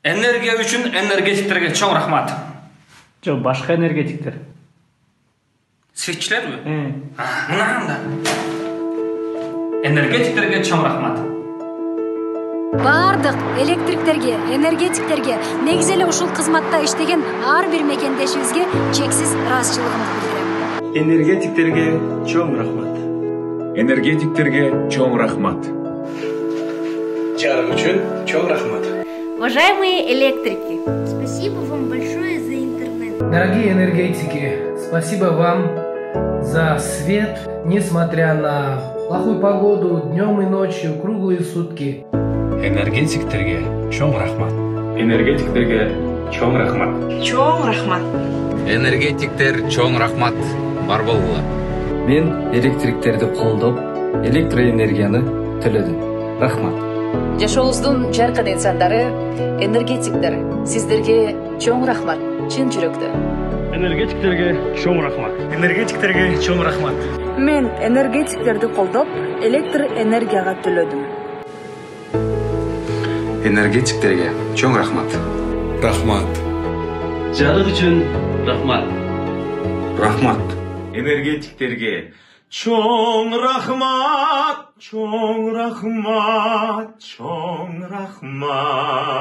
Энергия үшін энергетиктерге чоң рахмат. Жоқ, башқа энергетиктер. Светчилер бі? Мынағанда. Энергетиктерге чоң рахмат. Бардық электриктерге, энергетиктерге, негизи эле ушул кызматта иштеген ар бир мекендешибизге чексиз ыраазычылыгымды билдирем. Энергетиктерге чоң рахмат. Энергетиктерге чоң рахмат. Жарык үчүн чоң рахмат. Уважаемые электрики, Спасибо вам большое за интернет. Дорогие энергетики, спасибо вам за свет, несмотря на плохую погоду, днем и ночью, круглые сутки. Энергетиктерге чоң рахмат. Энергетиктерге чоң рахмат. Чоң рахмат. Энергетиктер чоң рахмат. Бар болгула. Мен электриктерди колдоп, электроэнергияны төлөдүм. Рахмат. Жашообуздун жаркын инсандары, энергетиктер, сиздерге чоң рахмат, чын жүрөктөн. Энергетиктерге чоң рахмат. Энергетиктерге чоң рахмат. Мен энергетиктерди колдоп, электр энергияга төлөдүм. Энергетиктерге чоң рахмат. Рахмат. Жарык үчүн рахмат. Рахмат. Энергетиктерге чоң рахмат, чоң рахмат, чоң рахмат.